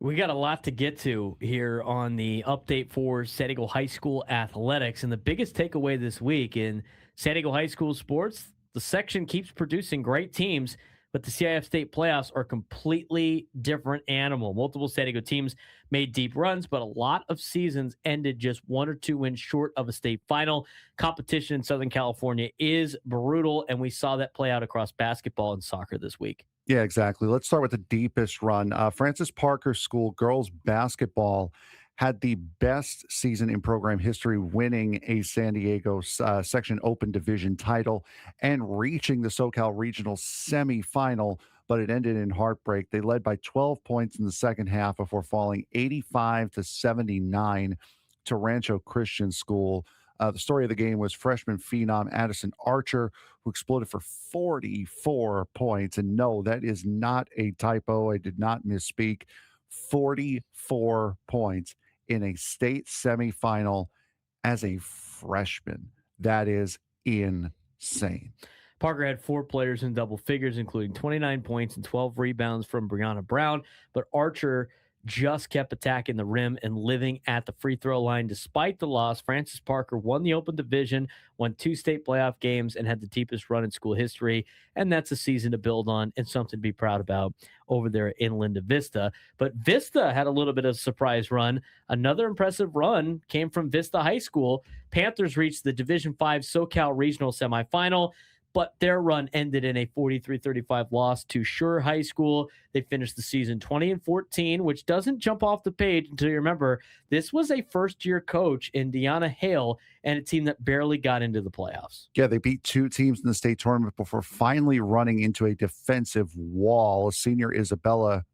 We got a lot to get to here on the update for San Diego High School athletics. And the biggest takeaway this week in San Diego High School sports, the section keeps producing great teams, but the CIF State Playoffs are a completely different animal. Multiple San Diego teams made deep runs, but a lot of seasons ended just 1 or 2 wins short of a state final. Competition in Southern California is brutal, and we saw that play out across basketball and soccer this week. Yeah, exactly. Let's start with the deepest run. Francis Parker School girls basketball had the best season in program history, winning a San Diego Section Open Division title and reaching the SoCal Regional Semifinal, but it ended in heartbreak. They led by 12 points in the second half before falling 85-79 to Rancho Christian School. The story of the game was freshman phenom Addison Archer, who exploded for 44 points. And no, that is not a typo. I did not misspeak. 44 points in a state semifinal as a freshman. That is insane. Parker had 4 players in double figures, including 29 points and 12 rebounds from Brianna Brown, but Archer just kept attacking the rim and living at the free throw line. Despite the loss, Francis Parker won the Open Division, won 2 state playoff games, and had the deepest run in school history. And that's a season to build on and something to be proud about over there in Linda Vista. But Vista had a little bit of a surprise run. Another impressive run came from Vista High School. Panthers reached the Division V SoCal Regional Semifinal, but their run ended in a 43-35 loss to Shure High School. They finished the season 20-14, which doesn't jump off the page until you remember this was a first-year coach in Deanna Hale and a team that barely got into the playoffs. Yeah, they beat 2 teams in the state tournament before finally running into a defensive wall. Senior Isabella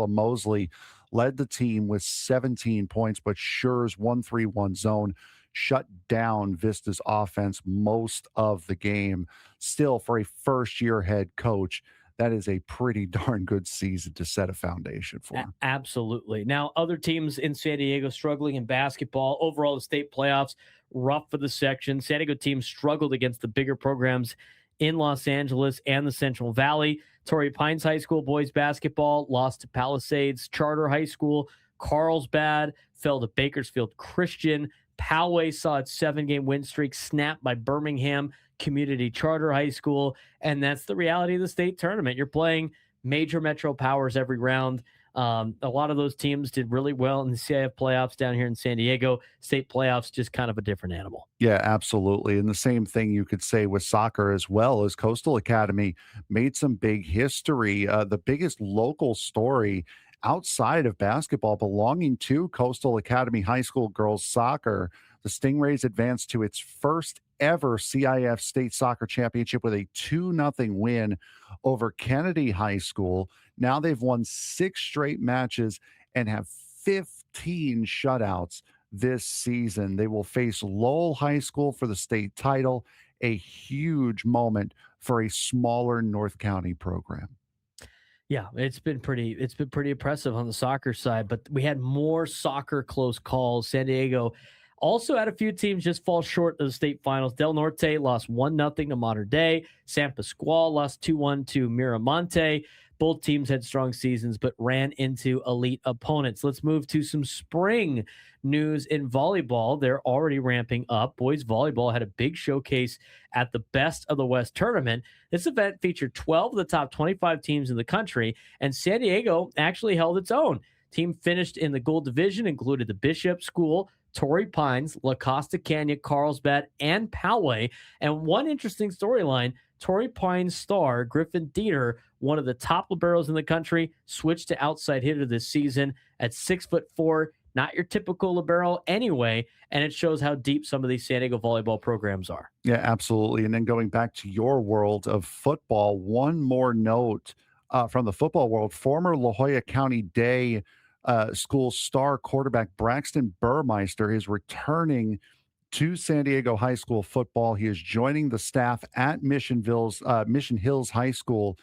Mosley led the team with 17 points, but Shure's 1-3-1 zone shut down Vista's offense most of the game. Still, for a first-year head coach, that is a pretty darn good season to set a foundation for. Absolutely. Now, other teams in San Diego struggling in basketball. Overall, the state playoffs, rough for the section. San Diego teams struggled against the bigger programs in Los Angeles and the Central Valley. Torrey Pines High School boys basketball lost to Palisades Charter High School. Carlsbad fell to Bakersfield Christian. Poway saw its 7-game win streak snapped by Birmingham Community Charter High School. And that's the reality of the state tournament. You're playing major metro powers every round. A lot of those teams did really well in the CIF playoffs down here in San Diego. State playoffs, just kind of a different animal. Yeah, absolutely. And the same thing you could say with soccer as well, as Coastal Academy made some big history. The biggest local story outside of basketball belonging to Coastal Academy High School girls soccer. The Stingrays advanced to its first ever CIF State Soccer Championship with a 2-0 win over Kennedy High School. Now they've won 6 straight matches and have 15 shutouts this season. They will face Lowell High School for the state title, a huge moment for a smaller North County program. Yeah, it's been pretty impressive on the soccer side, but we had more soccer close calls. San Diego also had a few teams just fall short of the state finals. Del Norte lost 1-0 to Modern Day. San Pasqual lost 2-1 to Miramonte. Both teams had strong seasons, but ran into elite opponents. Let's move to some spring news in volleyball. They're already ramping up. Boys volleyball had a big showcase at the Best of the West tournament. This event featured 12 of the top 25 teams in the country, and San Diego actually held its own. Team finished in the gold division, included the Bishop School, Torrey Pines, La Costa Canyon, Carlsbad, and Poway. And one interesting storyline, Torrey Pines star Griffin Dieter, one of the top liberos in the country, switched to outside hitter this season at 6'4", not your typical libero anyway, and it shows how deep some of these San Diego volleyball programs are. Yeah, absolutely. And then going back to your world of football, one more note from the football world. Former La Jolla County Day School star quarterback Braxton Burmeister is returning to San Diego High School football. He is joining the staff at Mission Hills High School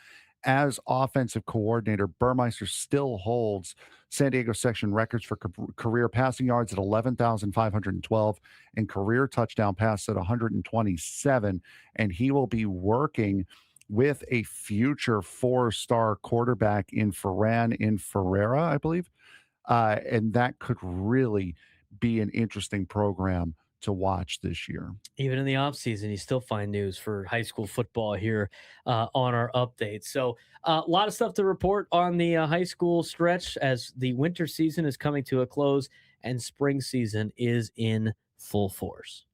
as offensive coordinator. Burmeister still holds San Diego section records for career passing yards at 11,512 and career touchdown passes at 127. And he will be working with a future four-star quarterback in Ferran in Ferreira, I believe. And that could really be an interesting program to watch this year. Even in the off season, you still find news for high school football here on our updates. So a lot of stuff to report on the high school stretch as the winter season is coming to a close and spring season is in full force.